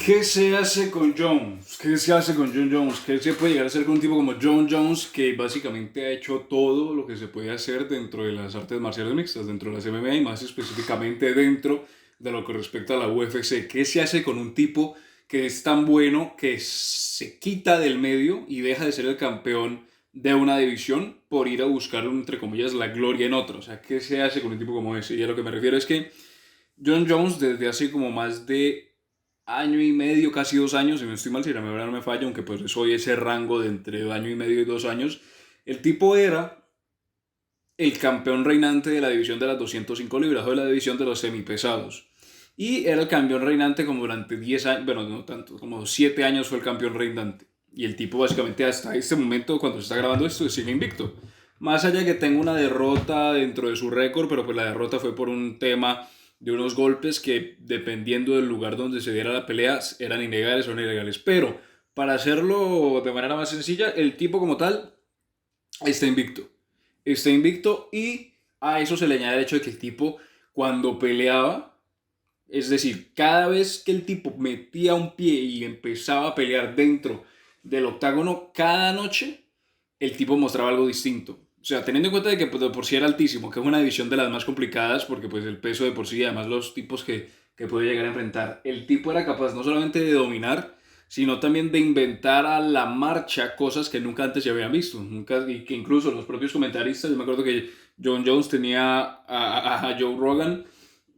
¿Qué se hace con Jones? ¿Qué se hace con John Jones? ¿Qué se puede llegar a hacer con un tipo como John Jones que básicamente ha hecho todo lo que se puede hacer dentro de las artes marciales mixtas, dentro de las MMA y más específicamente dentro de lo que respecta a la UFC? ¿Qué se hace con un tipo que es tan bueno que se quita del medio y deja de ser el campeón de una división por ir a buscar, entre comillas, la gloria en otra? O sea, ¿qué se hace con un tipo como ese? Y a lo que me refiero es que John Jones desde hace como más de año y medio, casi 2 años, si no estoy mal, si la memoria no me falla, aunque pues soy ese rango de entre año y medio y 2 años, el tipo era el campeón reinante de la división de las 205 libras o de la división de los semipesados. Y era el campeón reinante como durante 10 años, bueno, no tanto, como 7 años fue el campeón reinante. Y el tipo básicamente hasta este momento, cuando se está grabando esto, sigue invicto. Más allá de que tenga una derrota dentro de su récord, pero pues la derrota fue por un tema de unos golpes que dependiendo del lugar donde se diera la pelea eran ilegales o no ilegales. Pero para hacerlo de manera más sencilla, el tipo como tal está invicto. Está invicto y a eso se le añade el hecho de que el tipo cuando peleaba, es decir, cada vez que el tipo metía un pie y empezaba a pelear dentro del octágono cada noche, el tipo mostraba algo distinto. O sea, teniendo en cuenta de que pues, de por sí era altísimo, que es una división de las más complicadas, porque pues el peso de por sí, además los tipos que puede llegar a enfrentar, el tipo era capaz no solamente de dominar, sino también de inventar a la marcha cosas que nunca antes se habían visto. Nunca, y que incluso los propios comentaristas, yo me acuerdo que John Jones tenía a Joe Rogan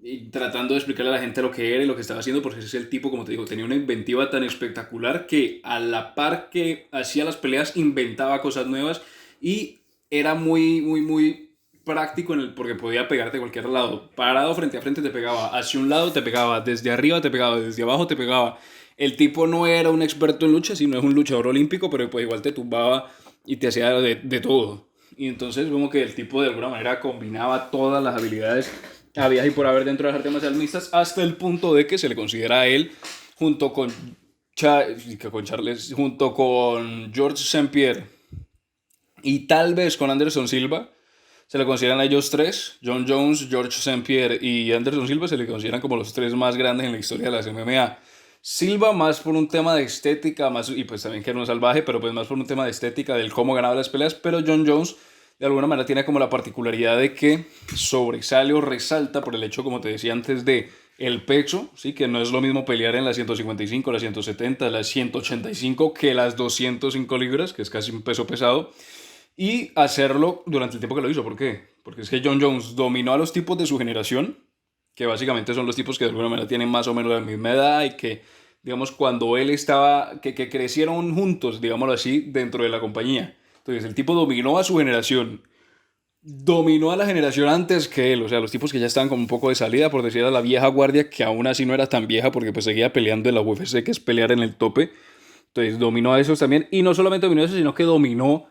y tratando de explicarle a la gente lo que era y lo que estaba haciendo, porque ese es el tipo, como te digo, tenía una inventiva tan espectacular que a la par que hacía las peleas inventaba cosas nuevas y era muy práctico porque podía pegarte a cualquier lado. Parado frente a frente te pegaba, hacia un lado te pegaba, desde arriba te pegaba, desde abajo te pegaba. El tipo no era un experto en lucha, sino es un luchador olímpico, pero pues igual te tumbaba y te hacía de todo. Y entonces como que el tipo de alguna manera combinaba todas las habilidades había y por haber dentro de las artes marciales mixtas hasta el punto de que se le considera a él junto con, con Charles, junto con George St. Pierre y tal vez con Anderson Silva, se le consideran a ellos tres, John Jones, George St. Pierre y Anderson Silva se le consideran como los tres más grandes en la historia de las MMA. Silva más por un tema de estética, más, y pues también que era un salvaje, pero pues más por un tema de estética, del cómo ganaba las peleas, pero John Jones de alguna manera tiene como la particularidad de que sobresale o resalta por el hecho, como te decía antes, de el peso, ¿sí? Que no es lo mismo pelear en las 155, las 170, las 185 que las 205 libras, que es casi un peso pesado y hacerlo durante el tiempo que lo hizo. ¿Por qué? Porque es que John Jones dominó a los tipos de su generación, que básicamente son los tipos que de alguna manera tienen más o menos la misma edad y que, digamos, cuando él estaba, que crecieron juntos, digámoslo así, dentro de la compañía. Entonces el tipo dominó a su generación, dominó a la generación antes que él, o sea, los tipos que ya estaban como un poco de salida, por decir a la vieja guardia, que aún así no era tan vieja porque pues seguía peleando en la UFC, que es pelear en el tope. Entonces dominó a esos también, y no solamente dominó a eso, sino que dominó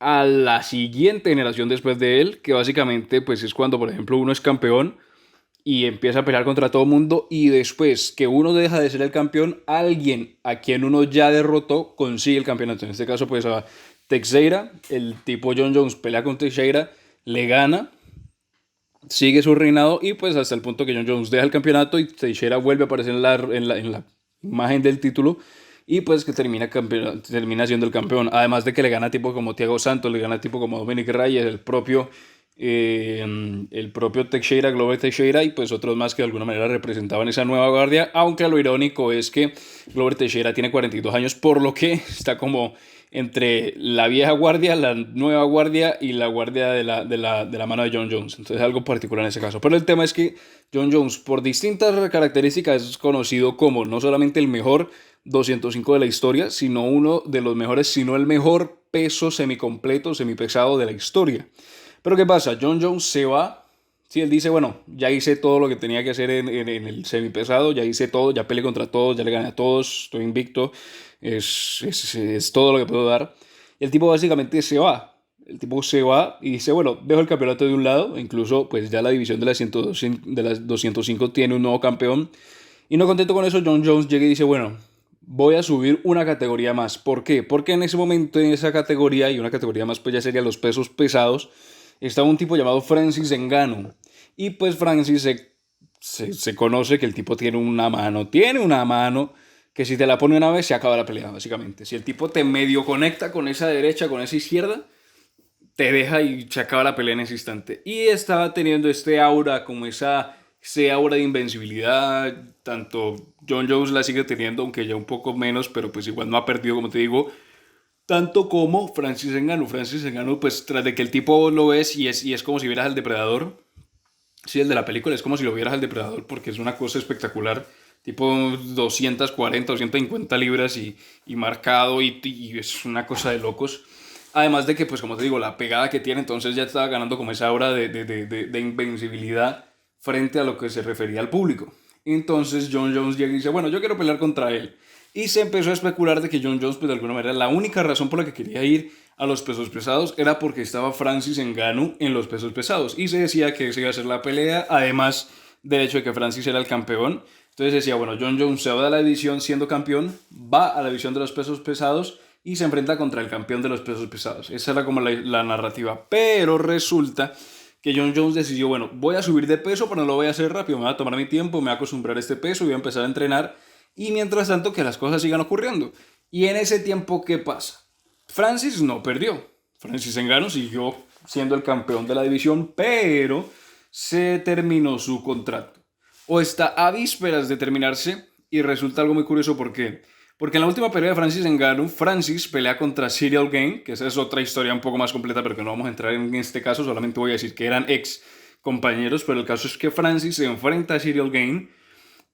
a la siguiente generación después de él, que básicamente pues es cuando, por ejemplo, uno es campeón y empieza a pelear contra todo el mundo y después que uno deja de ser el campeón, alguien a quien uno ya derrotó consigue el campeonato. En este caso pues a Teixeira, el tipo John Jones pelea con Teixeira, le gana, sigue su reinado y pues hasta el punto que John Jones deja el campeonato y Teixeira vuelve a aparecer en la imagen del título y pues que termina siendo el campeón. Además de que le gana tipo como Thiago Santos, le gana tipo como Dominic Reyes, el propio Teixeira, Glover Teixeira y pues otros más que de alguna manera representaban esa nueva guardia, aunque lo irónico es que Glover Teixeira tiene 42 años, por lo que está como entre la vieja guardia, la nueva guardia y la guardia de la mano de John Jones. Entonces algo particular en ese caso. Pero el tema es que John Jones, por distintas características, es conocido como no solamente el mejor 205 de la historia, sino uno de los mejores, sino el mejor peso semicompleto, semipesado de la historia. Pero ¿qué pasa? John Jones se va. Sí, él dice, bueno, ya hice todo lo que tenía que hacer en el semipesado, ya hice todo, ya peleé contra todos, ya le gané a todos, estoy invicto, es todo lo que puedo dar. Y el tipo básicamente se va. El tipo se va y dice, bueno, dejo el campeonato de un lado, incluso pues ya la división de las 205 tiene un nuevo campeón. Y no contento con eso, John Jones llega y dice, bueno, voy a subir una categoría más. ¿Por qué? Porque en ese momento, en esa categoría, y una categoría más pues ya sería los pesos pesados, estaba un tipo llamado Francis Ngannou. Y pues Francis se conoce que el tipo tiene una mano que si te la pone una vez se acaba la pelea, básicamente. Si el tipo te medio conecta con esa derecha, con esa izquierda, te deja y se acaba la pelea en ese instante. Y estaba teniendo este aura, como ese aura de invencibilidad. Tanto John Jones la sigue teniendo, aunque ya un poco menos, pero pues igual no ha perdido, como te digo. Tanto como Francis Ngannou. Francis Ngannou, pues tras de que el tipo lo ves y es como si vieras al depredador. Sí, el de la película es como si lo vieras al depredador porque es una cosa espectacular. Tipo 240, 250 libras y marcado y es una cosa de locos. Además de que, pues como te digo, la pegada que tiene, entonces ya estaba ganando como esa aura de invencibilidad frente a lo que se refería al público. Entonces John Jones llega y dice, bueno, yo quiero pelear contra él. Y se empezó a especular de que John Jones, pues de alguna manera, la única razón por la que quería ir a los pesos pesados era porque estaba Francis Ngannou en los pesos pesados. Y se decía que esa iba a ser la pelea, además del hecho de que Francis era el campeón. Entonces decía, bueno, John Jones se va de la división siendo campeón, va a la división de los pesos pesados y se enfrenta contra el campeón de los pesos pesados. Esa era como la narrativa. Pero resulta que John Jones decidió, bueno, voy a subir de peso, pero no lo voy a hacer rápido, me voy a tomar mi tiempo, me voy a acostumbrar a este peso y voy a empezar a entrenar. Y mientras tanto, que las cosas sigan ocurriendo. Y en ese tiempo, ¿qué pasa? Francis no perdió. Francis Ngannou siguió siendo el campeón de la división, pero se terminó su contrato. O está a vísperas de terminarse y resulta algo muy curioso. ¿Por qué? Porque en la última pelea de Francis Ngannou, Francis pelea contra Ciryl Gane, que esa es otra historia un poco más completa, pero que no vamos a entrar en este caso, solamente voy a decir que eran ex compañeros, pero el caso es que Francis se enfrenta a Ciryl Gane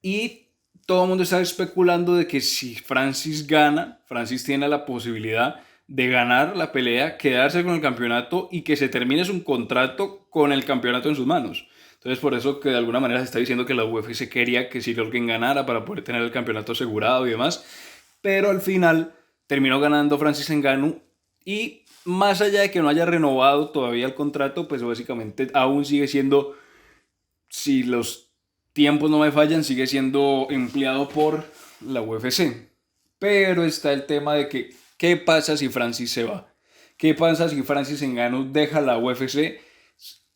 y todo el mundo está especulando de que si Francis gana, Francis tiene la posibilidad de ganar la pelea, quedarse con el campeonato y que se termine su contrato con el campeonato en sus manos. Entonces por eso que de alguna manera se está diciendo que la UFC quería que Ciryl Gane ganara para poder tener el campeonato asegurado y demás. Pero al final terminó ganando Francis Ngannou y más allá de que no haya renovado todavía el contrato, pues básicamente aún sigue siendo, si los tiempos no me fallan, sigue siendo empleado por la UFC. Pero está el tema de que, ¿qué pasa si Francis se va? ¿Qué pasa si Francis Ngannou deja la UFC?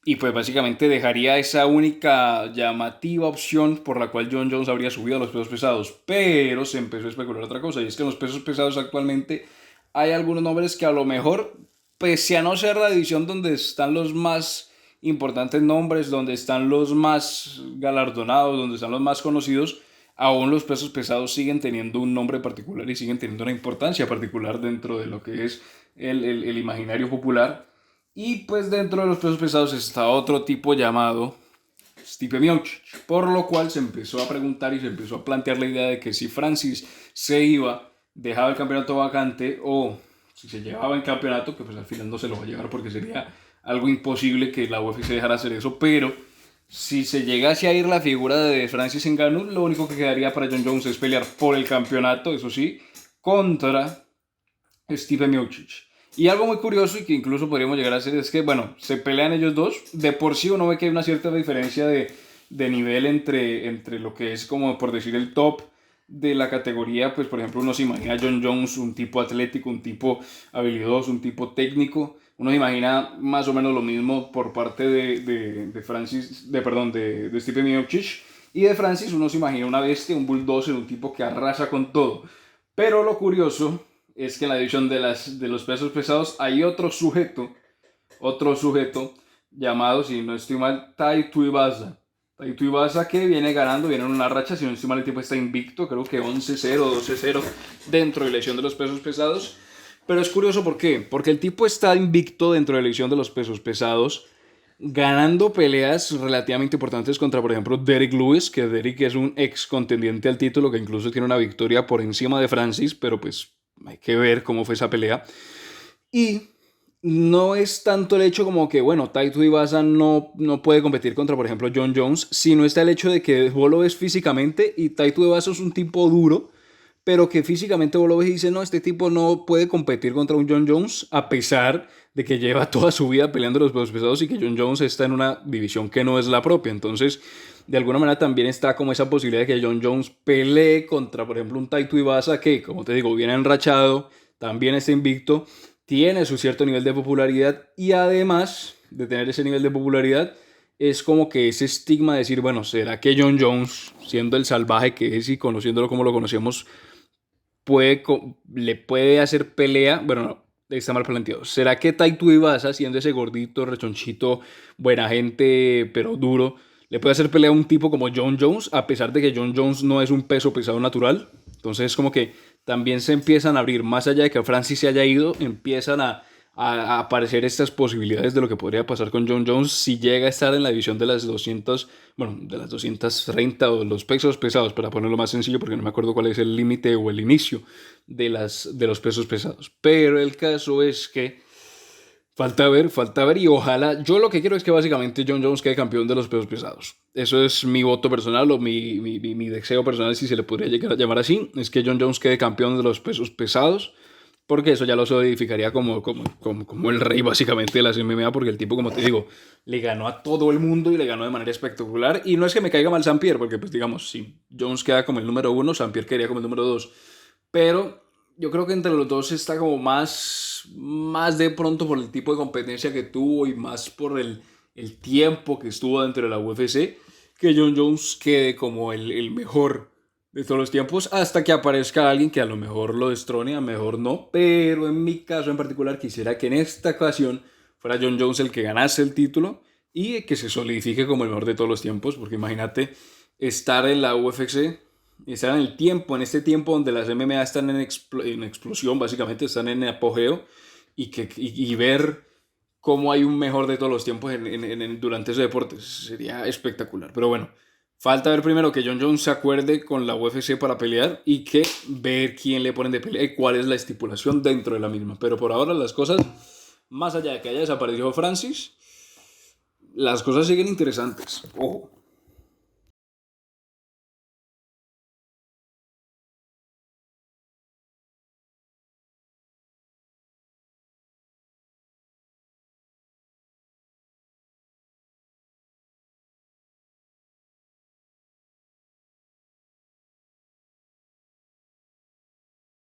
Y pues básicamente dejaría esa única llamativa opción por la cual John Jones habría subido a los pesos pesados. Pero se empezó a especular otra cosa, y es que en los pesos pesados actualmente hay algunos nombres que a lo mejor, pese a no ser la división donde están los más importantes nombres, donde están los más galardonados, donde están los más conocidos, aún los pesos pesados siguen teniendo un nombre particular y siguen teniendo una importancia particular dentro de lo que es el imaginario popular. Y pues dentro de los pesos pesados está otro tipo llamado Stipe Miocic, por lo cual se empezó a preguntar y se empezó a plantear la idea de que si Francis se iba, dejaba el campeonato vacante, o si se llevaba el campeonato, que pues al final no se lo va a llevar porque sería algo imposible que la UFC dejara hacer eso, pero si se llegase a ir la figura de Francis Ngannou, lo único que quedaría para John Jones es pelear por el campeonato, eso sí, contra Stipe Miocic. Y algo muy curioso y que incluso podríamos llegar a hacer es que, bueno, se pelean ellos dos. De por sí uno ve que hay una cierta diferencia de nivel entre lo que es, como por decir, el top de la categoría. Pues por ejemplo uno se imagina a John Jones, un tipo atlético, un tipo habilidoso, un tipo técnico. Uno se imagina más o menos lo mismo por parte de Francis, de Stipe Miocic. Y de Francis uno se imagina una bestia, un bulldozer, un tipo que arrasa con todo. Pero lo curioso es que en la división de los pesos pesados hay otro sujeto llamado, si no estoy mal, Tai Tuivasa. Tai Tuivasa que viene ganando, viene en una racha, si no estoy mal el tipo está invicto, creo que 11-0, 12-0 dentro de la división de los pesos pesados. Pero es curioso, ¿por qué? Porque el tipo está invicto dentro de la división de los pesos pesados, ganando peleas relativamente importantes contra, por ejemplo, Derrick Lewis, que Derrick es un ex contendiente al título, que incluso tiene una victoria por encima de Francis, pero pues hay que ver cómo fue esa pelea. Y no es tanto el hecho como que, bueno, Tai Tuivasa no puede competir contra, por ejemplo, John Jones, sino está el hecho de que vos lo ves físicamente y Tai Tuivasa es un tipo duro, pero que físicamente vos lo ves y dices, no, este tipo no puede competir contra un John Jones, a pesar de que lleva toda su vida peleando los pesos pesados y que John Jones está en una división que no es la propia. Entonces, de alguna manera también está como esa posibilidad de que John Jones pelee contra, por ejemplo, un Tai Tuivasa que, como te digo, viene enrachado, también está invicto, tiene su cierto nivel de popularidad y además de tener ese nivel de popularidad, es como que ese estigma de decir, bueno, ¿será que John Jones, siendo el salvaje que es y conociéndolo como lo conocemos, le puede hacer pelea. Bueno, no, está mal planteado. ¿Será que Taito Ibasa, siendo ese gordito, rechonchito, buena gente, pero duro, le puede hacer pelea a un tipo como John Jones, a pesar de que John Jones no es un peso pesado natural? Entonces, como que también se empiezan a abrir, más allá de que Francis se haya ido, empiezan a aparecer estas posibilidades de lo que podría pasar con John Jones si llega a estar en la división de las 200, bueno, de las 230 o los pesos pesados, para ponerlo más sencillo, porque no me acuerdo cuál es el límite o el inicio de los pesos pesados. Pero el caso es que falta ver y ojalá, yo lo que quiero es que básicamente John Jones quede campeón de los pesos pesados. Eso es mi voto personal o mi deseo personal, si se le podría llegar a llamar así, es que John Jones quede campeón de los pesos pesados, porque eso ya lo solidificaría como el rey básicamente de las MMA, porque el tipo, como te digo, le ganó a todo el mundo y le ganó de manera espectacular. Y no es que me caiga mal Saint-Pierre, porque pues digamos, si Jones queda como el número uno, Saint-Pierre quedaría como el número dos. Pero yo creo que entre los dos está como más de pronto por el tipo de competencia que tuvo y más por el tiempo que estuvo dentro de la UFC, que John Jones quede como el mejor de todos los tiempos, hasta que aparezca alguien que a lo mejor lo destrone, a lo mejor no. Pero en mi caso en particular quisiera que en esta ocasión fuera John Jones el que ganase el título y que se solidifique como el mejor de todos los tiempos, porque imagínate estar en la UFC, estar en el tiempo, en este tiempo donde las MMA están en explosión, básicamente están en apogeo, y ver cómo hay un mejor de todos los tiempos durante ese deporte. Sería espectacular. Pero bueno, falta ver primero que John Jones se acuerde con la UFC para pelear y que ver quién le ponen de pelea y cuál es la estipulación dentro de la misma. Pero por ahora las cosas, más allá de que haya desaparecido Francis, las cosas siguen interesantes. Ojo.